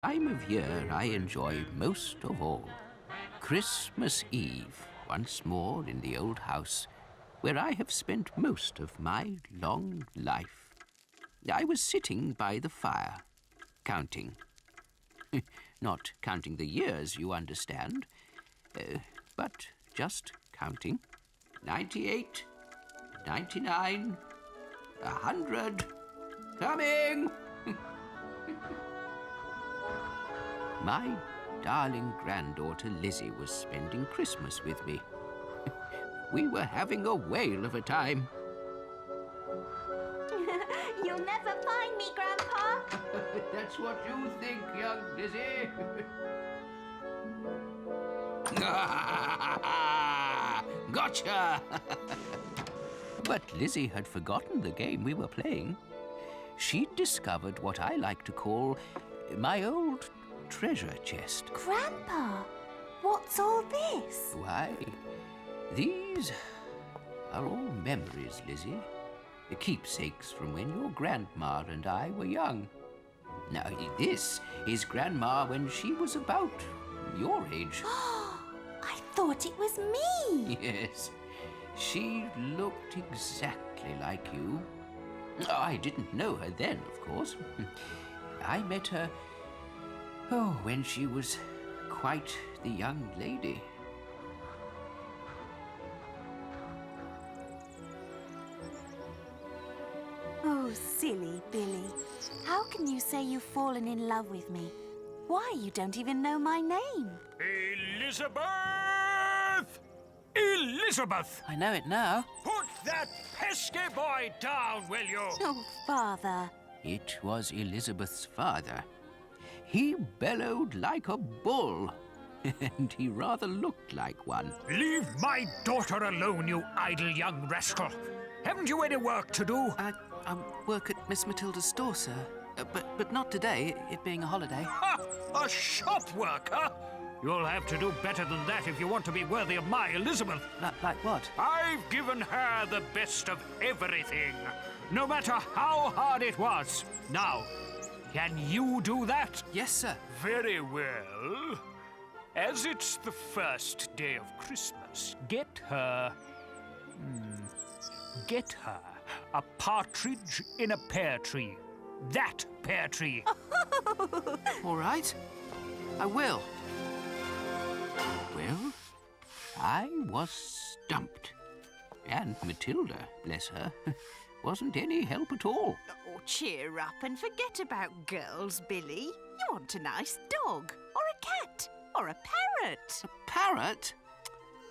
Time of year I enjoy most of all. Christmas Eve, once more in the old house, where I have spent most of my long life. I was sitting by the fire, counting. Not counting the years, you understand, but just counting. 98, 99, 100, coming! My darling granddaughter Lizzie was spending Christmas with me. We were having a whale of a time. You'll never find me, Grandpa. That's what you think, young Lizzie. Gotcha! But Lizzie had forgotten the game we were playing. She'd discovered what I like to call my old treasure chest. Grandpa, what's all this? Why, these are all memories, Lizzie. Keepsakes from when your grandma and I were young. Now, this is Grandma when she was about your age. I thought it was me. Yes, she looked exactly like you. I didn't know her then, of course. I met her, when she was quite the young lady. Oh, silly Billy. How can you say you've fallen in love with me? Why, you don't even know my name. Elizabeth! Elizabeth! I know it now. Put that pesky boy down, will you? Oh, Father. It was Elizabeth's father. He bellowed like a bull, and he rather looked like one. Leave my daughter alone, you idle young rascal. Haven't you any work to do? I work at Miss Matilda's store, sir. But not today, it being a holiday. Ha! A shop worker? You'll have to do better than that if you want to be worthy of my Elizabeth. Like what? I've given her the best of everything, no matter how hard it was. Now, can you do that? Yes, sir. Very well. As it's the first day of Christmas, get her a partridge in a pear tree. That pear tree. All right. I will. Well, I was stumped. And Matilda, bless her, wasn't any help at all. Oh, cheer up and forget about girls, Billy. You want a nice dog, or a cat, or a parrot. A parrot?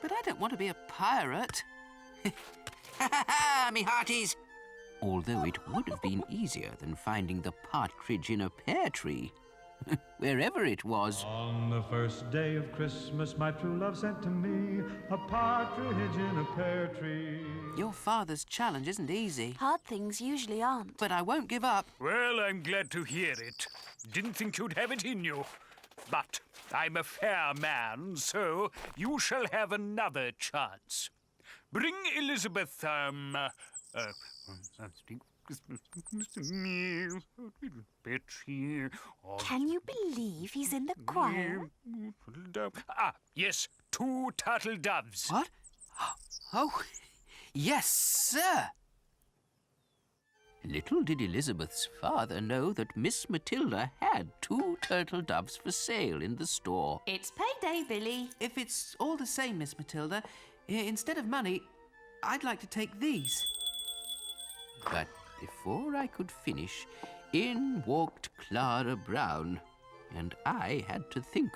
But I don't want to be a pirate. Ha ha ha, me hearties! Although it would have been easier than finding the partridge in a pear tree, wherever it was. On the first day of Christmas, my true love sent to me a partridge in a pear tree. Your father's challenge isn't easy. Hard things usually aren't. But I won't give up. Well, I'm glad to hear it. Didn't think you'd have it in you. But I'm a fair man, so you shall have another chance. Bring Elizabeth, Can you believe he's in the choir? Yes, 2 turtle doves. What? Oh, yes, sir. Little did Elizabeth's father know that Miss Matilda had 2 turtle doves for sale in the store. It's payday, Billy. If it's all the same, Miss Matilda, instead of money, I'd like to take these. But before I could finish, in walked Clara Brown, and I had to think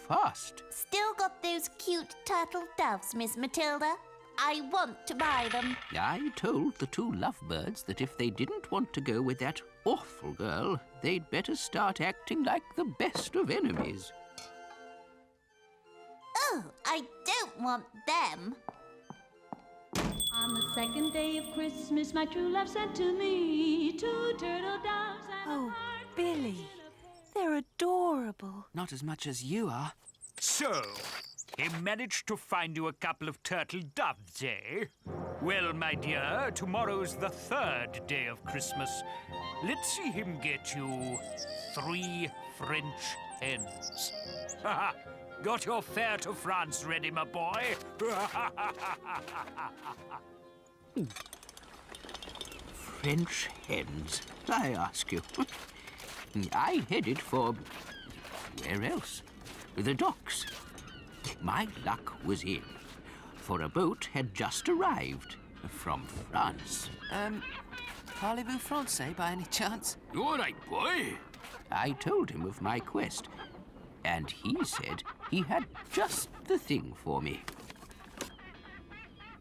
fast. Still got those cute turtle doves, Miss Matilda? I want to buy them. I told the 2 lovebirds that if they didn't want to go with that awful girl, they'd better start acting like the best of enemies. Oh, I don't want them. On the second day of Christmas, my true love sent to me 2 turtle doves and Oh, a partridge Billy, in a they're adorable. Not as much as you are. So, he managed to find you a couple of turtle doves, eh? Well, my dear, tomorrow's the 3rd day of Christmas. let's see him get you 3 French hens. Got your fare to France ready, my boy? French hens, I ask you. I headed for... where else? The docks. My luck was in, for a boat had just arrived from France. Parlez-vous français by any chance? All right, boy. I told him of my quest, and he said he had just the thing for me.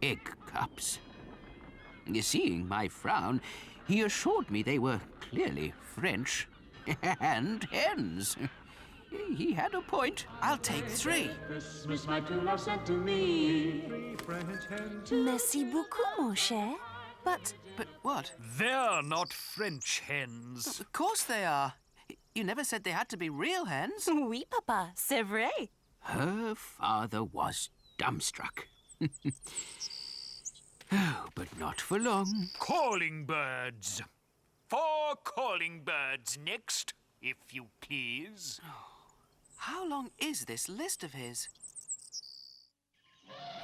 Egg cups. Seeing my frown, he assured me they were clearly French and hens. He had a point. I'll take 3. Christmas my true love sent to me. 3 French hens. Merci beaucoup, mon cher. But But what? They're not French hens. Of course they are. You never said they had to be real hens. oui, papa, c'est vrai. Her father was dumbstruck. Oh, but not for long. Calling birds. 4 calling birds next, if you please. How long is this list of his?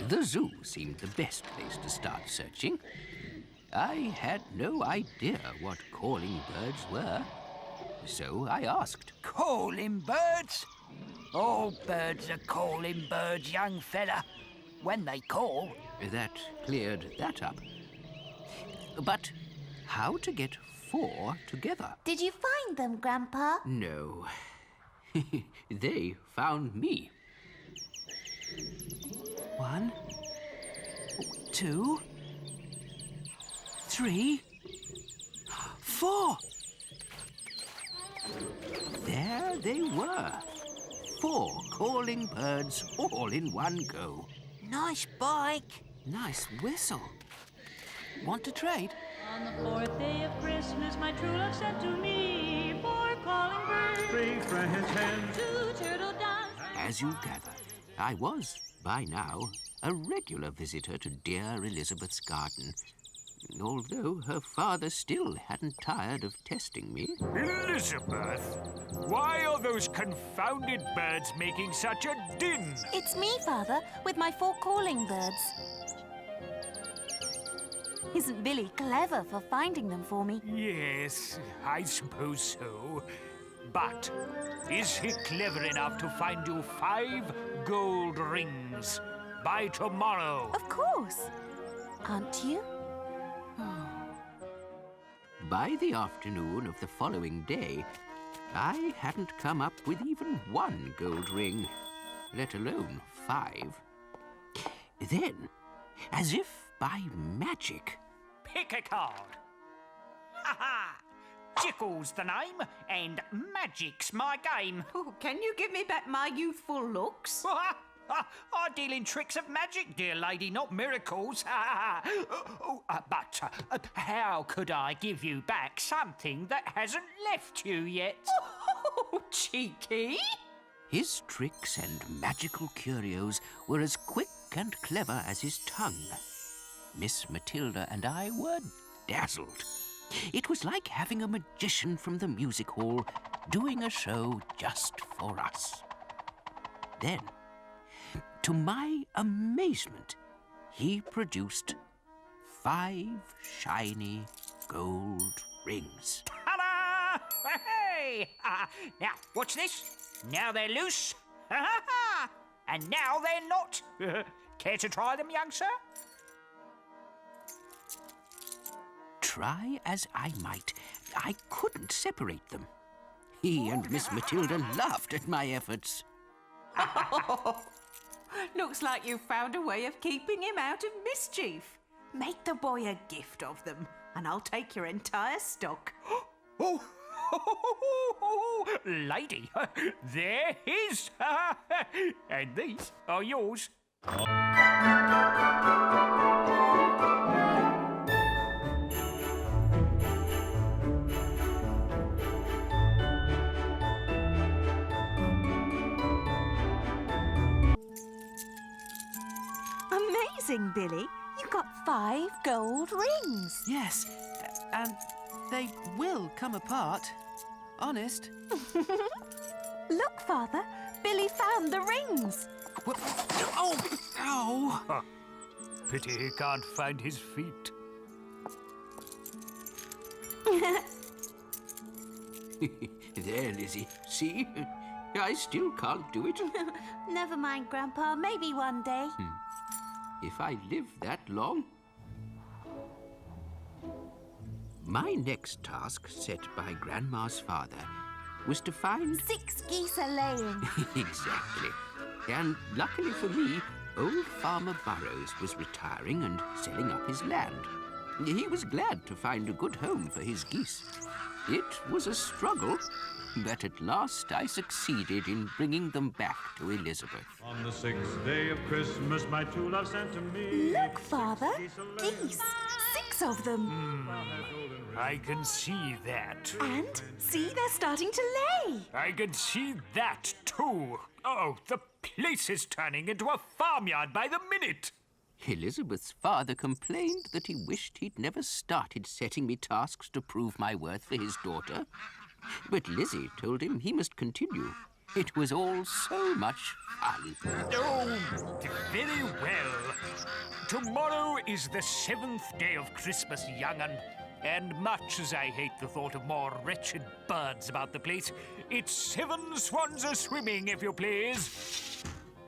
The zoo seemed the best place to start searching. I had no idea what calling birds were, so I asked. Calling birds? All birds are calling birds, young fella. When they call. That cleared that up. But how to get 4 together? Did you find them, Grandpa? No. They found me. 1, 2, 3, 4. There they were. 4 calling birds all in one go. Nice bike. Nice whistle. Want to trade? On the 4th day of Christmas, my true love sent to me 4 calling birds, 3 French hens. 2 turtle doves. As you gather, I was, by now, a regular visitor to dear Elizabeth's garden, although her father still hadn't tired of testing me. Elizabeth, why are those confounded birds making such a din? It's me, Father, with my 4 calling birds. Isn't Billy clever for finding them for me? Yes, I suppose so. But is he clever enough to find you 5 gold rings by tomorrow? Of course. Aren't you? By the afternoon of the following day, I hadn't come up with even 1 gold ring, let alone 5. Then, as if by magic, Pick a card. Ha ha! Jiggle's the name, and magic's my game. Oh, can you give me back my youthful looks? I deal in tricks of magic, dear lady, not miracles. But how could I give you back something that hasn't left you yet? Oh, cheeky. his tricks and magical curios were as quick and clever as his tongue. Miss Matilda and I were dazzled. It was like having a magician from the music hall doing a show just for us. Then, to my amazement, he produced 5 shiny gold rings. Ta-da! Hey! Now, watch this. Now they're loose. And now they're not. Care to try them, young sir? Try as I might, I couldn't separate them. He and Miss Matilda laughed at my efforts. Looks like you found a way of keeping him out of mischief. Make the boy a gift of them, and I'll take your entire stock. Oh, lady, they're his. And these are yours. Amazing, Billy. You got 5 gold rings. Yes, and They will come apart. Honest. Look, Father. Billy found the rings. Oh! Ow! Huh. Pity he can't find his feet. There, Lizzie. See? I still can't do it. Never mind, Grandpa. Maybe one day. If I live that long. My next task, set by Grandma's father, was to find... 6 geese are laying. Exactly. And luckily for me, old Farmer Burrows was retiring and selling up his land. He was glad to find a good home for his geese. It was a struggle, but at last I succeeded in bringing them back to Elizabeth. On the 6th day of Christmas, my true love sent to me. Look, Father. Geese. 6 of them. I can see that. And see, they're starting to lay. I can see that, too. Oh, the place is turning into a farmyard by the minute. Elizabeth's father complained that he wished he'd never started setting me tasks to prove my worth for his daughter. But Lizzie told him he must continue. It was all so much fun. Oh, very well. Tomorrow is the 7th day of Christmas, young'un. And much as I hate the thought of more wretched birds about the place, it's 7 swans a-swimming, if you please.